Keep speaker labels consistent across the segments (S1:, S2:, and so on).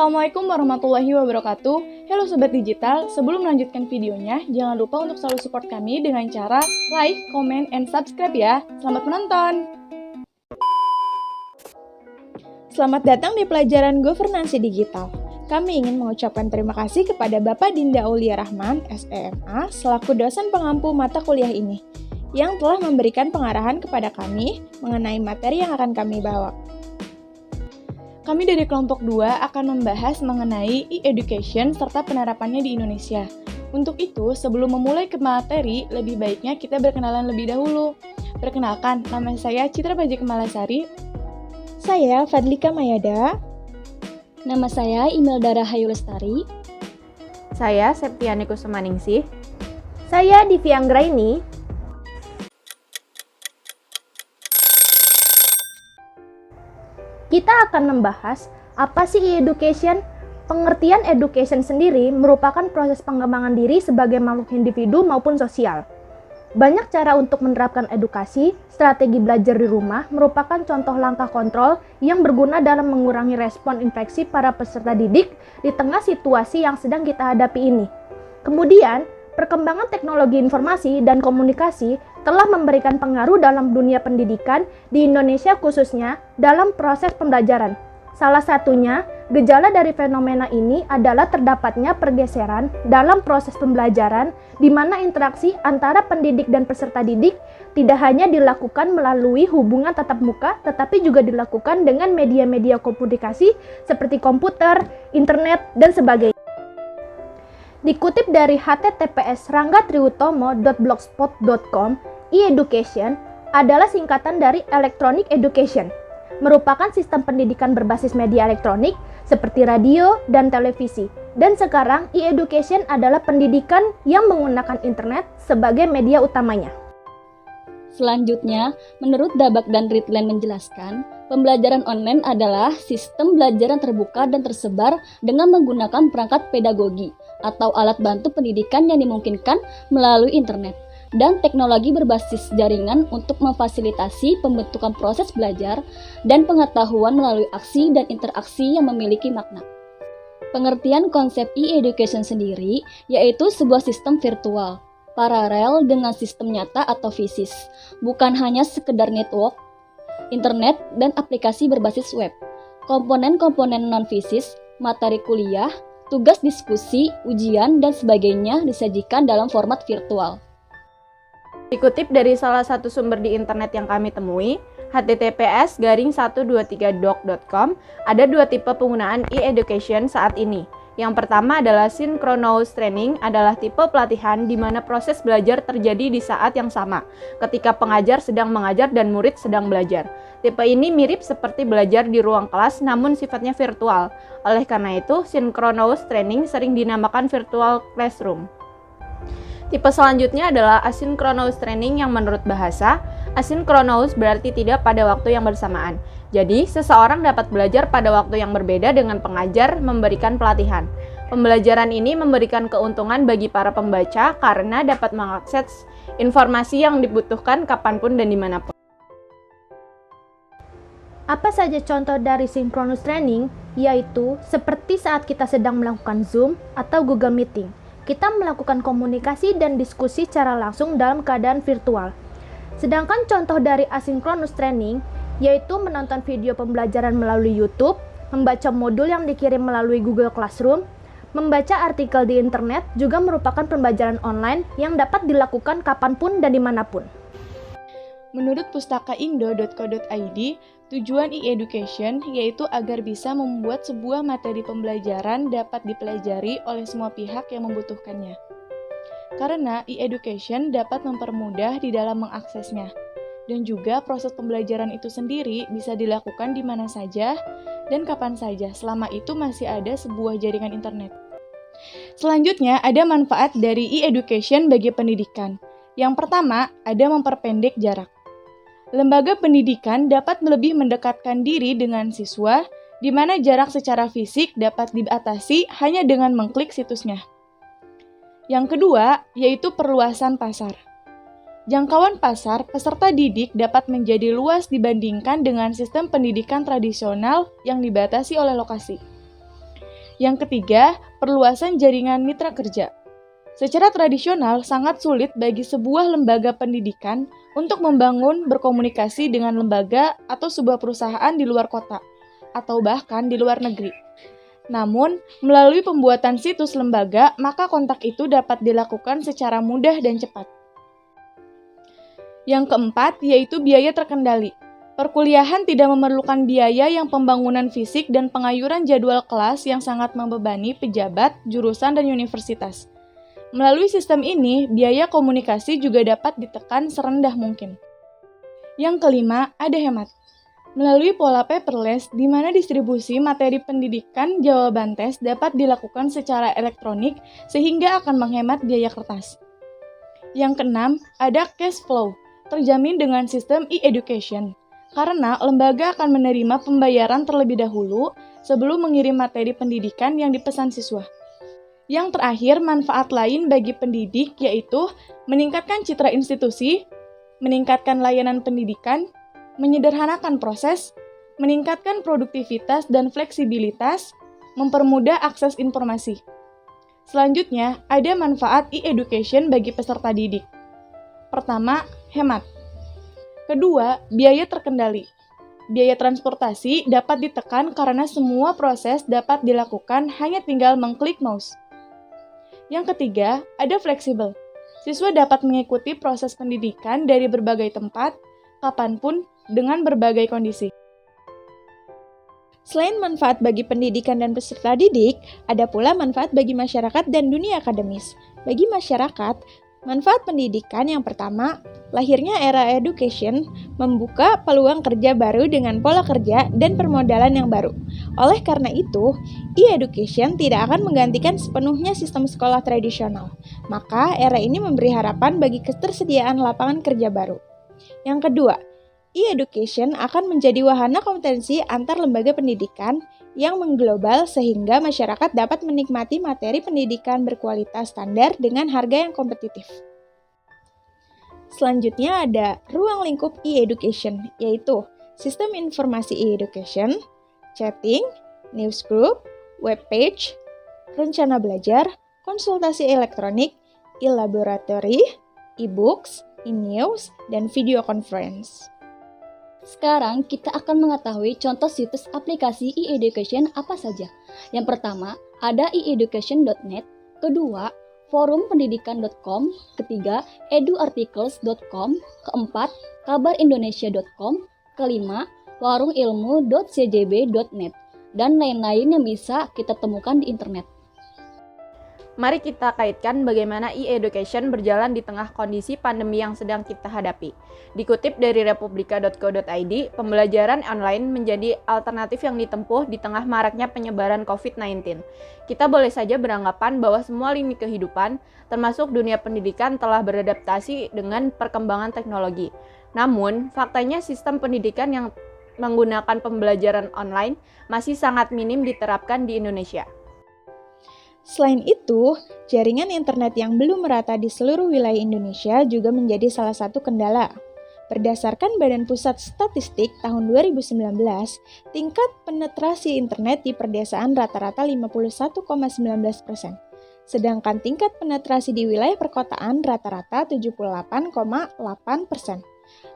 S1: Assalamualaikum warahmatullahi wabarakatuh. Halo Sobat Digital, sebelum melanjutkan videonya, jangan lupa untuk selalu support kami dengan cara like, comment, and subscribe ya. Selamat menonton! Selamat datang di pelajaran Governansi Digital. Kami ingin mengucapkan terima kasih kepada Bapak Dinda Aulia Rahman, SEMA, selaku dosen pengampu mata kuliah ini, yang telah memberikan pengarahan kepada kami mengenai materi yang akan kami bawa. Kami dari kelompok 2 akan membahas mengenai e-education serta penerapannya di Indonesia. Untuk itu, sebelum memulai ke materi, lebih baiknya kita berkenalan lebih dahulu. Perkenalkan, nama saya Citra Baji Kemalasari.
S2: Saya Fadlika Mayada.
S3: Nama saya Imelda Rahayu Lestari.
S4: Saya Septiani Kusumaningsih.
S2: Saya Divi Anggraini. Kita akan membahas apa sih e-education. Pengertian education sendiri merupakan proses pengembangan diri sebagai makhluk individu maupun sosial. Banyak cara untuk menerapkan edukasi. Strategi belajar di rumah merupakan contoh langkah kontrol yang berguna dalam mengurangi respon infeksi para peserta didik di tengah situasi yang sedang kita hadapi ini. Kemudian, perkembangan teknologi informasi dan komunikasi telah memberikan pengaruh dalam dunia pendidikan di Indonesia khususnya dalam proses pembelajaran. Salah satunya, gejala dari fenomena ini adalah terdapatnya pergeseran dalam proses pembelajaran di mana interaksi antara pendidik dan peserta didik tidak hanya dilakukan melalui hubungan tatap muka, tetapi juga dilakukan dengan media-media komunikasi seperti komputer, internet, dan sebagainya. Dikutip dari https://ranggatriutomo.blogspot.com, e-education adalah singkatan dari Electronic Education, merupakan sistem pendidikan berbasis media elektronik seperti radio dan televisi. Dan sekarang e-education adalah pendidikan yang menggunakan internet sebagai media utamanya.
S3: Selanjutnya, menurut Dabak dan Ridlen menjelaskan, pembelajaran online adalah sistem belajar yang terbuka dan tersebar dengan menggunakan perangkat pedagogi atau alat bantu pendidikan yang dimungkinkan melalui internet dan teknologi berbasis jaringan untuk memfasilitasi pembentukan proses belajar dan pengetahuan melalui aksi dan interaksi yang memiliki makna. Pengertian konsep e-education sendiri yaitu sebuah sistem virtual, paralel dengan sistem nyata atau fisis, bukan hanya sekedar network, internet, dan aplikasi berbasis web. Komponen-komponen non-fisis, materi kuliah, tugas diskusi, ujian, dan sebagainya disajikan dalam format virtual.
S4: Dikutip dari salah satu sumber di internet yang kami temui, https://123doc.com, ada dua tipe penggunaan e-education saat ini. Yang pertama adalah synchronous training, adalah tipe pelatihan di mana proses belajar terjadi di saat yang sama, ketika pengajar sedang mengajar dan murid sedang belajar. Tipe ini mirip seperti belajar di ruang kelas namun sifatnya virtual. Oleh karena itu, synchronous training sering dinamakan virtual classroom. Tipe selanjutnya adalah asynchronous training yang menurut bahasa, asynchronous berarti tidak pada waktu yang bersamaan. Jadi, seseorang dapat belajar pada waktu yang berbeda dengan pengajar memberikan pelatihan. Pembelajaran ini memberikan keuntungan bagi para pembaca karena dapat mengakses informasi yang dibutuhkan kapanpun dan dimanapun.
S2: Apa saja contoh dari synchronous training? Yaitu seperti saat kita sedang melakukan Zoom atau Google Meeting. Kita melakukan komunikasi dan diskusi secara langsung dalam keadaan virtual. Sedangkan contoh dari asynchronous training yaitu menonton video pembelajaran melalui YouTube, membaca modul yang dikirim melalui Google Classroom, membaca artikel di internet juga merupakan pembelajaran online yang dapat dilakukan kapanpun dan dimanapun.
S1: Menurut pustakaindo.co.id, tujuan e-education yaitu agar bisa membuat sebuah materi pembelajaran dapat dipelajari oleh semua pihak yang membutuhkannya. Karena e-education dapat mempermudah di dalam mengaksesnya, dan juga proses pembelajaran itu sendiri bisa dilakukan di mana saja dan kapan saja, selama itu masih ada sebuah jaringan internet. Selanjutnya, ada manfaat dari e-education bagi pendidikan. Yang pertama, ada memperpendek jarak. Lembaga pendidikan dapat lebih mendekatkan diri dengan siswa, di mana jarak secara fisik dapat diatasi hanya dengan mengklik situsnya. Yang kedua, yaitu perluasan pasar. Jangkauan pasar peserta didik dapat menjadi luas dibandingkan dengan sistem pendidikan tradisional yang dibatasi oleh lokasi. Yang ketiga, perluasan jaringan mitra kerja. Secara tradisional, sangat sulit bagi sebuah lembaga pendidikan untuk membangun berkomunikasi dengan lembaga atau sebuah perusahaan di luar kota, atau bahkan di luar negeri. Namun, melalui pembuatan situs lembaga, maka kontak itu dapat dilakukan secara mudah dan cepat. Yang keempat, yaitu biaya terkendali. Perkuliahan tidak memerlukan biaya yang pembangunan fisik dan pengayuran jadwal kelas yang sangat membebani pejabat, jurusan, dan universitas. Melalui sistem ini, biaya komunikasi juga dapat ditekan serendah mungkin. Yang kelima, ada hemat. Melalui pola paperless, di mana distribusi materi pendidikan jawaban tes dapat dilakukan secara elektronik sehingga akan menghemat biaya kertas. Yang keenam, ada cash flow, terjamin dengan sistem e-education, karena lembaga akan menerima pembayaran terlebih dahulu sebelum mengirim materi pendidikan yang dipesan siswa. Yang terakhir, manfaat lain bagi pendidik yaitu meningkatkan citra institusi, meningkatkan layanan pendidikan, menyederhanakan proses, meningkatkan produktivitas dan fleksibilitas, mempermudah akses informasi. Selanjutnya, ada manfaat e-education bagi peserta didik. Pertama, hemat. Kedua, biaya terkendali. Biaya transportasi dapat ditekan karena semua proses dapat dilakukan hanya tinggal mengklik mouse. Yang ketiga, ada fleksibel. Siswa dapat mengikuti proses pendidikan dari berbagai tempat, kapanpun, dengan berbagai kondisi.
S5: Selain manfaat bagi pendidikan dan peserta didik, ada pula manfaat bagi masyarakat dan dunia akademis. Bagi masyarakat, manfaat pendidikan yang pertama, lahirnya era education membuka peluang kerja baru dengan pola kerja dan permodalan yang baru. Oleh karena itu, e-education tidak akan menggantikan sepenuhnya sistem sekolah tradisional. Maka, era ini memberi harapan bagi ketersediaan lapangan kerja baru. Yang kedua, e-education akan menjadi wahana kompetensi antar lembaga pendidikan yang mengglobal sehingga masyarakat dapat menikmati materi pendidikan berkualitas standar dengan harga yang kompetitif. Selanjutnya ada ruang lingkup e-education, yaitu sistem informasi e-education, chatting, newsgroup, webpage, rencana belajar, konsultasi elektronik, e-laboratory, e-books, e-news, dan video conference.
S3: Sekarang kita akan mengetahui contoh situs aplikasi e-education apa saja. Yang pertama, ada e-education.net, kedua, forumpendidikan.com, ketiga, eduarticles.com, keempat, kabarindonesia.com, kelima, warungilmu.cjb.net, dan lain-lain yang bisa kita temukan di internet.
S4: Mari kita kaitkan bagaimana e-education berjalan di tengah kondisi pandemi yang sedang kita hadapi. Dikutip dari republika.co.id, pembelajaran online menjadi alternatif yang ditempuh di tengah maraknya penyebaran COVID-19. Kita boleh saja beranggapan bahwa semua lini kehidupan, termasuk dunia pendidikan, telah beradaptasi dengan perkembangan teknologi. Namun, faktanya sistem pendidikan yang menggunakan pembelajaran online masih sangat minim diterapkan di Indonesia.
S5: Selain itu, jaringan internet yang belum merata di seluruh wilayah Indonesia juga menjadi salah satu kendala. Berdasarkan Badan Pusat Statistik tahun 2019, tingkat penetrasi internet di perdesaan rata-rata 51,19%, sedangkan tingkat penetrasi di wilayah perkotaan rata-rata 78,8%.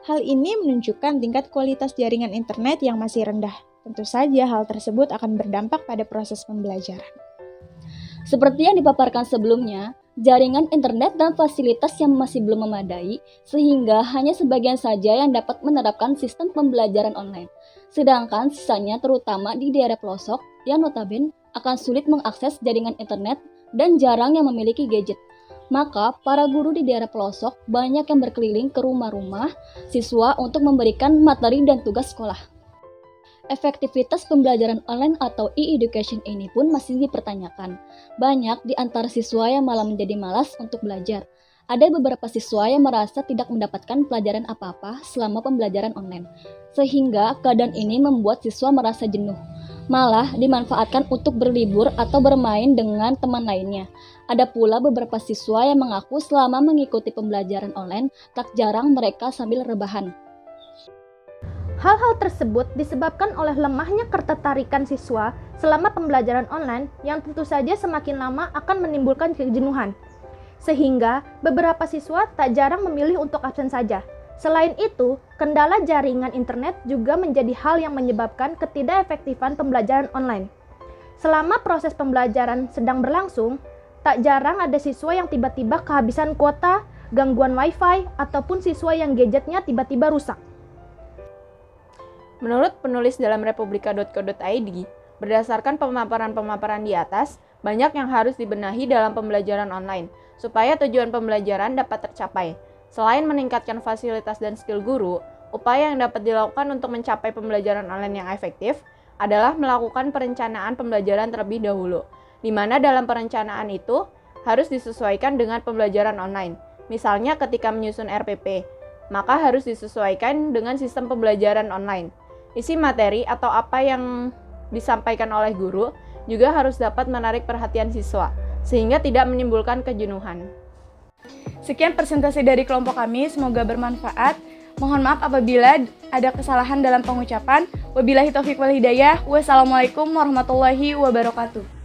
S5: Hal ini menunjukkan tingkat kualitas jaringan internet yang masih rendah. Tentu saja hal tersebut akan berdampak pada proses pembelajaran.
S3: Seperti yang dipaparkan sebelumnya, jaringan internet dan fasilitas yang masih belum memadai, sehingga hanya sebagian saja yang dapat menerapkan sistem pembelajaran online. Sedangkan sisanya terutama di daerah pelosok yang notabene akan sulit mengakses jaringan internet dan jarang yang memiliki gadget. Maka, para guru di daerah pelosok banyak yang berkeliling ke rumah-rumah siswa untuk memberikan materi dan tugas sekolah. Efektivitas pembelajaran online atau e-education ini pun masih dipertanyakan. Banyak di antara siswa yang malah menjadi malas untuk belajar. Ada beberapa siswa yang merasa tidak mendapatkan pelajaran apa-apa selama pembelajaran online. Sehingga keadaan ini membuat siswa merasa jenuh. Malah dimanfaatkan untuk berlibur atau bermain dengan teman lainnya. Ada pula beberapa siswa yang mengaku selama mengikuti pembelajaran online, tak jarang mereka sambil rebahan.
S2: Hal-hal tersebut disebabkan oleh lemahnya ketertarikan siswa selama pembelajaran online yang tentu saja semakin lama akan menimbulkan kejenuhan. Sehingga beberapa siswa tak jarang memilih untuk absen saja. Selain itu, kendala jaringan internet juga menjadi hal yang menyebabkan ketidakefektifan pembelajaran online. Selama proses pembelajaran sedang berlangsung, tak jarang ada siswa yang tiba-tiba kehabisan kuota, gangguan wifi, ataupun siswa yang gadgetnya tiba-tiba rusak.
S4: Menurut penulis dalam republika.co.id, berdasarkan pemaparan-pemaparan di atas, banyak yang harus dibenahi dalam pembelajaran online, supaya tujuan pembelajaran dapat tercapai. Selain meningkatkan fasilitas dan skill guru, upaya yang dapat dilakukan untuk mencapai pembelajaran online yang efektif adalah melakukan perencanaan pembelajaran terlebih dahulu, di mana dalam perencanaan itu harus disesuaikan dengan pembelajaran online. Misalnya ketika menyusun RPP, maka harus disesuaikan dengan sistem pembelajaran online. Isi materi atau apa yang disampaikan oleh guru juga harus dapat menarik perhatian siswa, sehingga tidak menimbulkan kejenuhan.
S1: Sekian presentasi dari kelompok kami, semoga bermanfaat. Mohon maaf apabila ada kesalahan dalam pengucapan. Wabillahi taufiq wal hidayah. Wassalamualaikum warahmatullahi wabarakatuh.